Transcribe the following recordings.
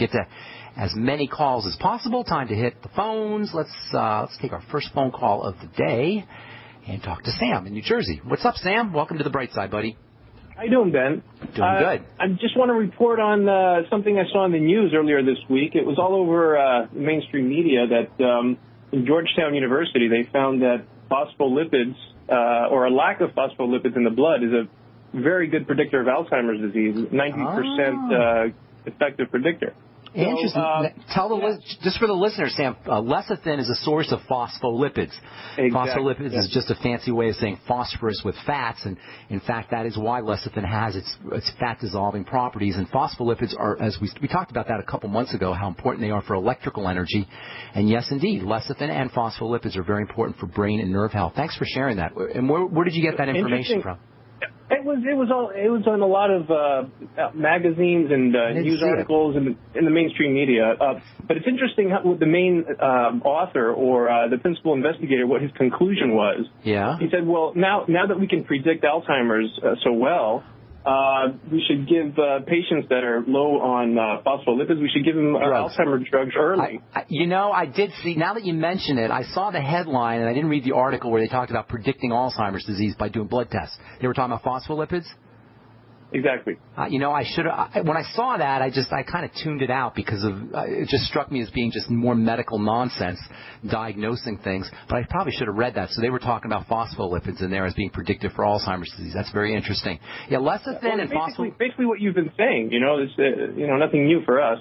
get to as many calls as possible. Time to hit the phones. Let's take our first phone call of the day and talk to Sam in New Jersey. What's up, Sam? Welcome to the Brightside, buddy. How you doing, Ben? Doing good. I just want to report on something I saw in the news earlier this week. It was all over mainstream media that in Georgetown University they found that phospholipids or a lack of phospholipids in the blood is a very good predictor of Alzheimer's disease, 90% effective predictor. Interesting. Just for the listeners, Sam, lecithin is a source of phospholipids. Exactly. Phospholipids is just a fancy way of saying phosphorus with fats, and in fact, that is why lecithin has its fat-dissolving properties. And phospholipids are, as we talked about that a couple months ago, how important they are for electrical energy. And yes, indeed, lecithin and phospholipids are very important for brain and nerve health. Thanks for sharing that. And where did you get that information from? It was on a lot of magazines and news articles in the mainstream media. But it's interesting how the main author or the principal investigator, what his conclusion was. Yeah. He said, well, now that we can predict Alzheimer's so well, we should give patients that are low on phospholipids, we should give them Alzheimer's drugs early. I did see, now that you mention it, I saw the headline, and I didn't read the article where they talked about predicting Alzheimer's disease by doing blood tests. They were talking about phospholipids? Exactly. I should have. When I saw that, I kind of tuned it out because it just struck me as being just more medical nonsense, diagnosing things. But I probably should have read that. So they were talking about phospholipids in there as being predictive for Alzheimer's disease. That's very interesting. Yeah, lecithin and phospholipids. Basically, what you've been saying. It's nothing new for us.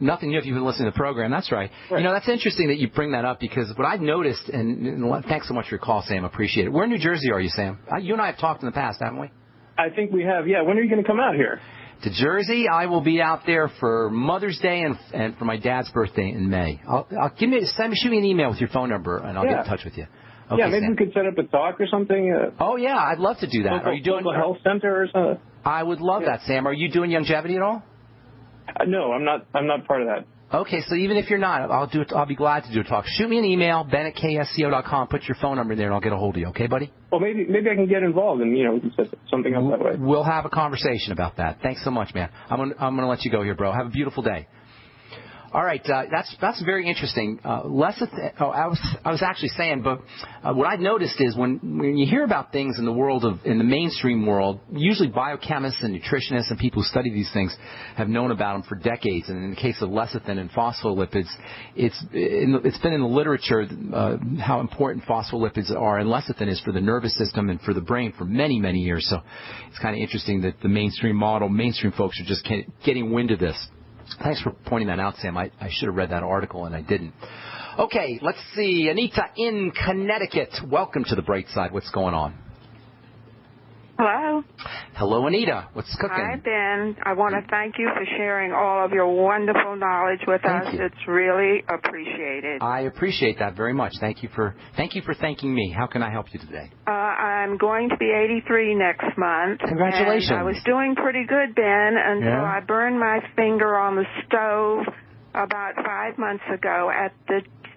Nothing new if you've been listening to the program. That's right. That's interesting that you bring that up because what I've noticed, and thanks so much for your call, Sam. Appreciate it. Where in New Jersey are you, Sam? You and I have talked in the past, haven't we? I think we have. Yeah. When are you going to come out here? To Jersey, I will be out there for Mother's Day and for my dad's birthday in May. Shoot me an email with your phone number, and I'll get in touch with you. Okay, yeah, maybe we could set up a talk or something. Oh yeah, I'd love to do that. Are you doing a health center or something? I would love that, Sam. Are you doing longevity at all? No, I'm not. I'm not part of that. Okay, so even if you're not, I'll be glad to do a talk. Shoot me an email, ben@ksco.com. Put your phone number in there, and I'll get a hold of you. Okay, buddy? Well, maybe I can get involved, and we can set something up that way. We'll have a conversation about that. Thanks so much, man. I'm gonna let you go here, bro. Have a beautiful day. All right, that's very interesting. I was actually saying, but what I've noticed is when you hear about things in the mainstream world, usually biochemists and nutritionists and people who study these things have known about them for decades. And in the case of lecithin and phospholipids, it's been in the literature how important phospholipids are and lecithin is for the nervous system and for the brain for many, many years. So it's kind of interesting that the mainstream folks are just getting wind of this. Thanks for pointing that out, Sam. I should have read that article, and I didn't. Okay, let's see. Anita in Connecticut. Welcome to the Brightside. What's going on? Hello. Hello, Anita. What's cooking? Hi, Ben. I want to thank you for sharing all of your wonderful knowledge with us. It's really appreciated. I appreciate that very much. Thank you for thanking me. How can I help you today? I'm going to be 83 next month. Congratulations. And I was doing pretty good, Ben, until I burned my finger on the stove about 5 months ago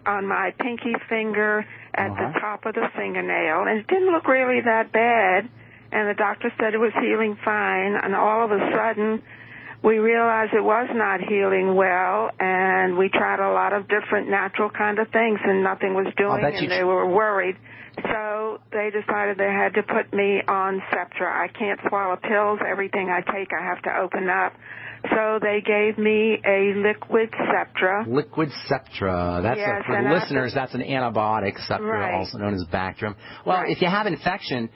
on my pinky finger at the top of the fingernail. And it didn't look really that bad. And the doctor said it was healing fine, and all of a sudden we realized it was not healing well, and we tried a lot of different natural kind of things, and nothing was doing, and they were worried. So they decided they had to put me on Septra. I can't swallow pills. Everything I take I have to open up. So they gave me a liquid Septra. Liquid Septra. That's for listeners, that's an antibiotic, Septra, also known as Bactrim. Well, if you have infection,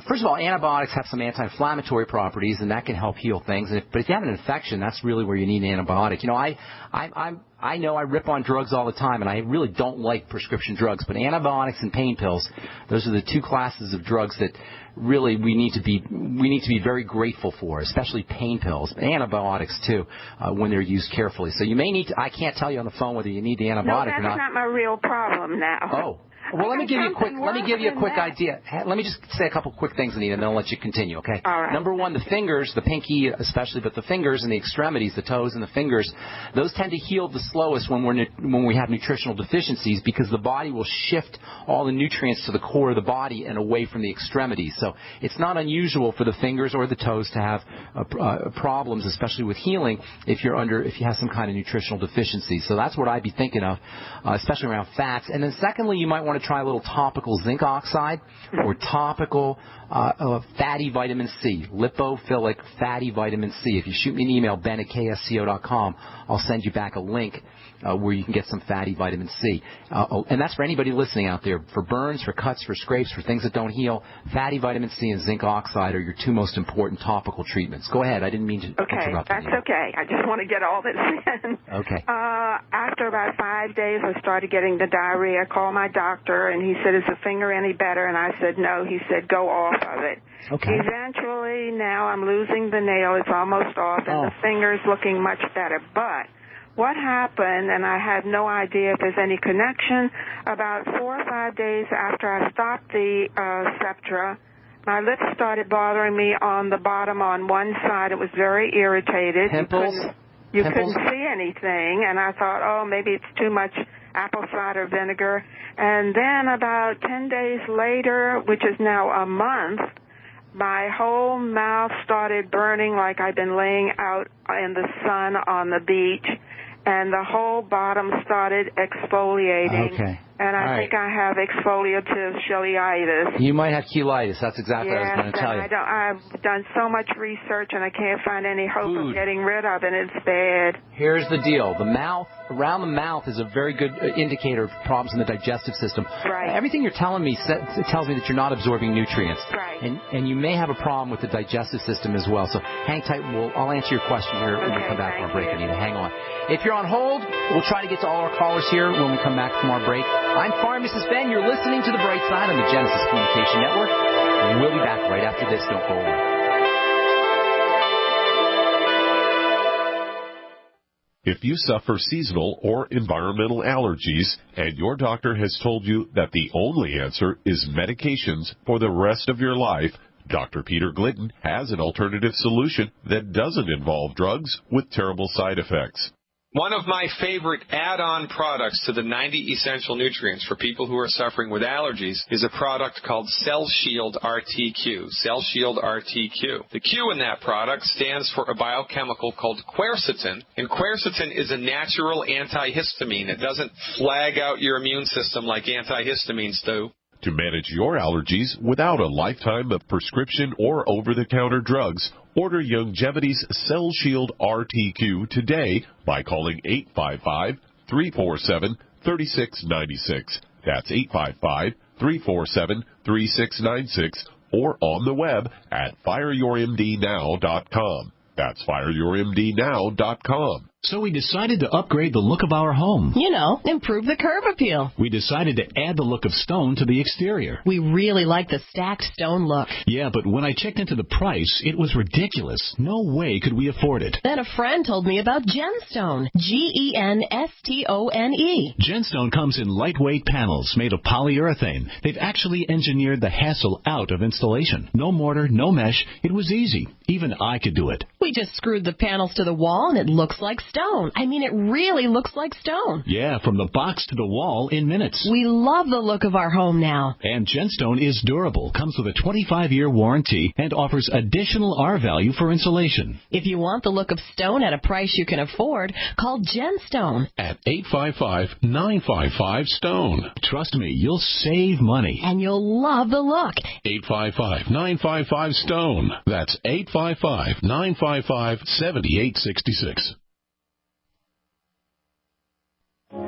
first of all, antibiotics have some anti-inflammatory properties, and that can help heal things. But if you have an infection, that's really where you need an antibiotic. I know I rip on drugs all the time, and I really don't like prescription drugs. But antibiotics and pain pills, those are the two classes of drugs that really we need to be very grateful for, especially pain pills, but antibiotics too, when they're used carefully. So you may need to. I can't tell you on the phone whether you need the antibiotic or not. No, that's not my real problem now. Oh. Well, let me give you a quick idea. Let me just say a couple quick things, Anita, and then I'll let you continue, okay? All right. Number one, the fingers, the pinky especially, but the fingers and the extremities, the toes and the fingers, those tend to heal the slowest when we have nutritional deficiencies, because the body will shift all the nutrients to the core of the body and away from the extremities. So it's not unusual for the fingers or the toes to have problems, especially with healing, if you have some kind of nutritional deficiency. So that's what I'd be thinking of, especially around fats. And then secondly, you might want to try a little topical zinc oxide or topical fatty vitamin C, lipophilic fatty vitamin C. If you shoot me an email, ben@ksco.com, I'll send you back a link where you can get some fatty vitamin C. And that's for anybody listening out there. For burns, for cuts, for scrapes, for things that don't heal, fatty vitamin C and zinc oxide are your two most important topical treatments. Go ahead. I didn't mean to interrupt you. Okay, that's okay. I just want to get all this in. Okay. After about 5 days, I started getting the diarrhea. I called my doctor, and he said, is the finger any better? And I said, no. He said, go off of it. Okay. Eventually, now I'm losing the nail. It's almost off, and the finger's looking much better. But what happened, and I had no idea if there's any connection, about 4 or 5 days after I stopped the Septra, my lips started bothering me on the bottom on one side. It was very irritated. Pimples? You couldn't see anything, and I thought, oh, maybe it's too much apple cider vinegar. And then about 10 days later, which is now a month, my whole mouth started burning like I'd been laying out in the sun on the beach, and the whole bottom started exfoliating. Okay. And I think I have exfoliative cheilitis. You might have cheilitis. That's exactly what I was going to tell you. I've done so much research, and I can't find any hope of getting rid of it. It's bad. Here's the deal. The mouth, around the mouth, is a very good indicator of problems in the digestive system. Right. Everything you're telling me tells me that you're not absorbing nutrients. Right. And you may have a problem with the digestive system as well. So hang tight. I'll answer your question here when we come back from our break, Anita. Hang on. If you're on hold, we'll try to get to all our callers here when we come back from our break. I'm Pharmacist Ben. You're listening to The Brightside on the Genesis Communication Network. We'll be back right after this. Don't go away. If you suffer seasonal or environmental allergies and your doctor has told you that the only answer is medications for the rest of your life, Dr. Peter Glidden has an alternative solution that doesn't involve drugs with terrible side effects. One of my favorite add-on products to the 90 essential nutrients for people who are suffering with allergies is a product called Cell Shield RTQ. Cell Shield RTQ. The Q in that product stands for a biochemical called quercetin, and quercetin is a natural antihistamine. It doesn't flag out your immune system like antihistamines do. To manage your allergies without a lifetime of prescription or over-the-counter drugs, order Youngevity's Cell Shield RTQ today by calling 855-347-3696. That's 855-347-3696, or on the web at fireyourmdnow.com. That's fireyourmdnow.com. So we decided to upgrade the look of our home. You know, improve the curb appeal. We decided to add the look of stone to the exterior. We really like the stacked stone look. Yeah, but when I checked into the price, it was ridiculous. No way could we afford it. Then a friend told me about Genstone. Genstone. Genstone comes in lightweight panels made of polyurethane. They've actually engineered the hassle out of installation. No mortar, no mesh. It was easy. Even I could do it. We just screwed the panels to the wall and it looks like stone. I mean, it really looks like stone. Yeah, from the box to the wall in minutes. We love the look of our home now. And Genstone is durable, comes with a 25-year warranty, and offers additional R-value for insulation. If you want the look of stone at a price you can afford, call Genstone at 855-955-STONE. Trust me, you'll save money. And you'll love the look. 855-955-STONE. That's 855-955-7866.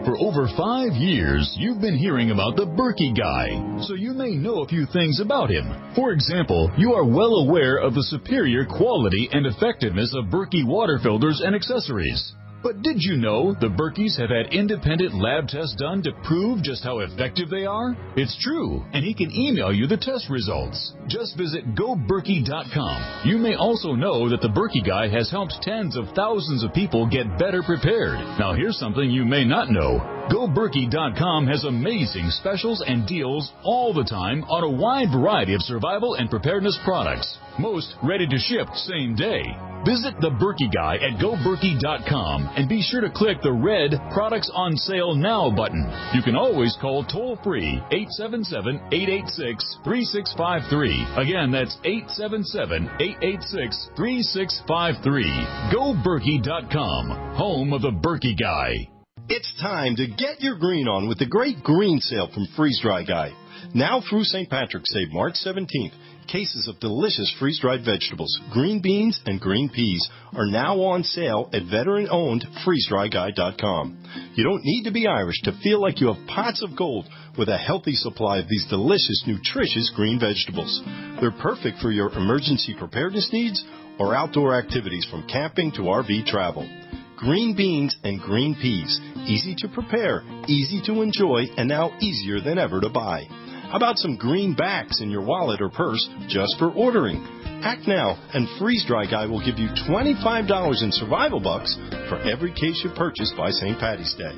For over 5 years, you've been hearing about the Berkey Guy, so you may know a few things about him. For example, you are well aware of the superior quality and effectiveness of Berkey water filters and accessories. But did you know the Berkeys have had independent lab tests done to prove just how effective they are? It's true, and he can email you the test results. Just visit GoBerkey.com. You may also know that the Berkey Guy has helped tens of thousands of people get better prepared. Now here's something you may not know. GoBerkey.com has amazing specials and deals all the time on a wide variety of survival and preparedness products. Most ready to ship same day. Visit the Berkey Guy at GoBerkey.com and be sure to click the red Products on Sale Now button. You can always call toll-free 877-886-3653. Again, that's 877-886-3653. GoBerkey.com, home of the Berkey Guy. It's time to get your green on with the great green sale from Freeze Dry Guy. Now through St. Patrick's Day, March 17th, cases of delicious freeze-dried vegetables, green beans, and green peas are now on sale at veteran-owned freezedryguy.com. You don't need to be Irish to feel like you have pots of gold with a healthy supply of these delicious, nutritious green vegetables. They're perfect for your emergency preparedness needs or outdoor activities from camping to RV travel. Green beans and green peas, easy to prepare, easy to enjoy, and now easier than ever to buy. How about some greenbacks in your wallet or purse just for ordering? Act now, and Freeze Dry Guy will give you $25 in survival bucks for every case you purchase by St. Patty's Day.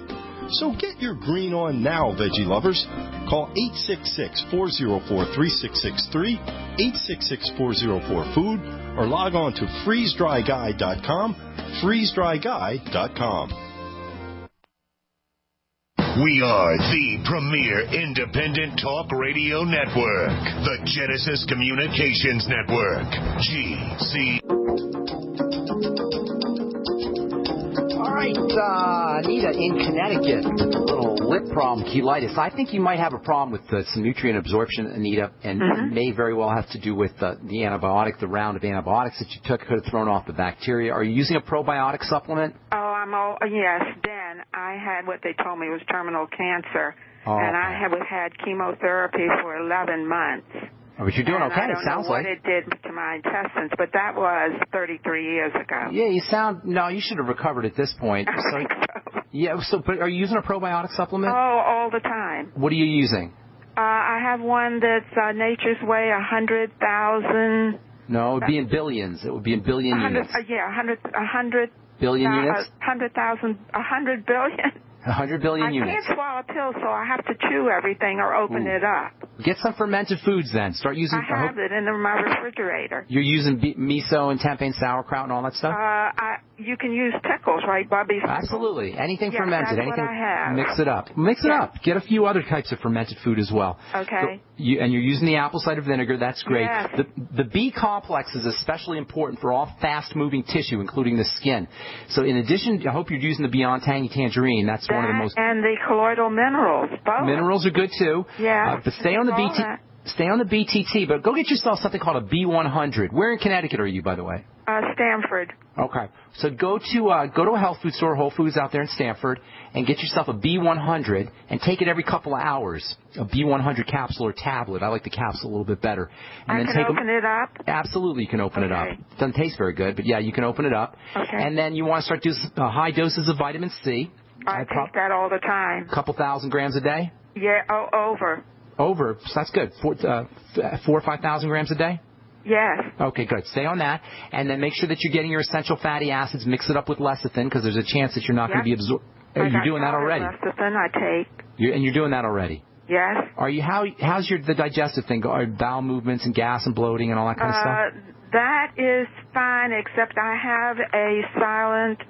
So get your green on now, veggie lovers. Call 866-404-3663, 866-404-FOOD, or log on to freezedryguy.com, freezedryguy.com. We are the premier independent talk radio network, the Genesis Communications Network, GC. All right, Anita in Connecticut, a little lip problem, cheilitis. I think you might have a problem with some nutrient absorption, Anita, and it may very well have to do with the antibiotic, the round of antibiotics that you took could have thrown off the bacteria. Are you using a probiotic supplement? Yes, Ben. I had what they told me was terminal cancer, and I had chemotherapy for 11 months. Oh, but you're doing okay, it sounds like. I don't know what it did to my intestines, but that was 33 years ago. Yeah, you should have recovered at this point. I think so. But are you using a probiotic supplement? Oh, all the time. What are you using? I have one that's Nature's Way, 100,000. No, it would be in billions. It would be in billion units. 100 billion units? 100,000, 100 billion. 100 billion units. I can't swallow pills, so I have to chew everything or open it up. Get some fermented foods then. Start using. I have it in my refrigerator. You're using miso and tempeh and sauerkraut and all that stuff? You can use pickles, right, Bubby's? Absolutely. Anything fermented. That's what I have. Mix it up. Mix it up. Get a few other types of fermented food as well. Okay. And you're using the apple cider vinegar. That's great. Yes. The B complex is especially important for all fast-moving tissue, including the skin. So in addition, I hope you're using the Beyond Tangy Tangerine. That's one of the most... And the colloidal minerals, both. Minerals are good, too. Yeah. But stay on the BTT, but go get yourself something called a B100. Where in Connecticut are you, by the way? Stanford. Okay. So go to a health food store, Whole Foods out there in Stanford, and get yourself a B100 and take it every couple of hours. A B100 capsule or tablet. I like the capsule a little bit better. And then open it up? Absolutely, you can open it up. It doesn't taste very good, but yeah, you can open it up. Okay. And then you want to start doing high doses of vitamin C. I take that all the time. A couple thousand grams a day? Yeah, over. Over, so that's good. 4,000 or 5,000 grams a day? Yes. Okay, good. Stay on that, and then make sure that you're getting your essential fatty acids. Mix it up with lecithin because there's a chance that you're not going to be absorbed. You're doing that already. Lecithin I take. You're doing that already. Yes. Are you? How's the digestive thing? Are bowel movements and gas and bloating and all that kind of stuff? That is fine, except I have a silent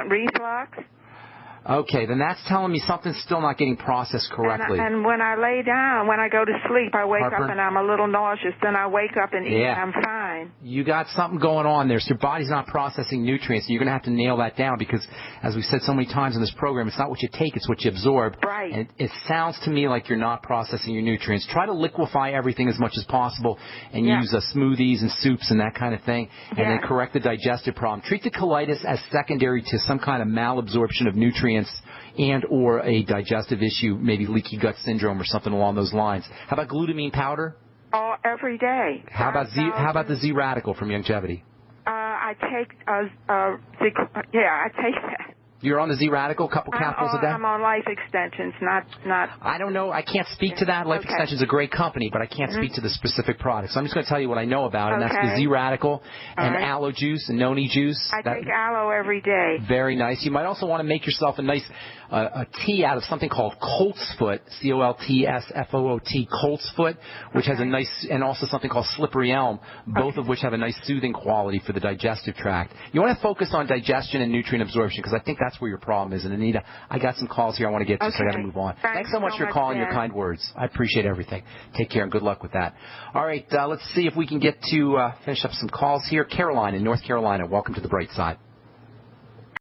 reflux. Okay, then that's telling me something's still not getting processed correctly. And when I lay down, when I go to sleep, I wake up and I'm a little nauseous. Then I wake up and eat and I'm fine. You got something going on there. So your body's not processing nutrients. You're going to have to nail that down because, as we said so many times in this program, it's not what you take, it's what you absorb. Right. And it sounds to me like you're not processing your nutrients. Try to liquefy everything as much as possible and use smoothies and soups and that kind of thing, and then correct the digestive problem. Treat the colitis as secondary to some kind of malabsorption of nutrients and or a digestive issue, maybe leaky gut syndrome or something along those lines. How about glutamine powder? Every day. How about the Z Radical from Youngevity? I I take I take that. You're on the Z-Radical, a couple capsules a day? I'm on Life Extensions, not. I don't know. I can't speak to that. Life Extensions is a great company, but I can't speak to the specific products. So I'm just going to tell you what I know about, and that's the Z-Radical and aloe juice and noni juice. I take aloe every day. Very nice. You might also want to make yourself a nice a tea out of something called coltsfoot, C-O-L-T-S-F-O-O-T, coltsfoot, which has a nice, and also something called slippery elm, both of which have a nice soothing quality for the digestive tract. You want to focus on digestion and nutrient absorption, because I think that's where your problem is. And Anita, I got some calls here I want to get to, so I got to move on. Thanks so much for calling, your kind words. I appreciate everything. Take care and good luck with that. All right, let's see if we can get to finish up some calls here. Caroline in North Carolina, welcome to the Bright Side.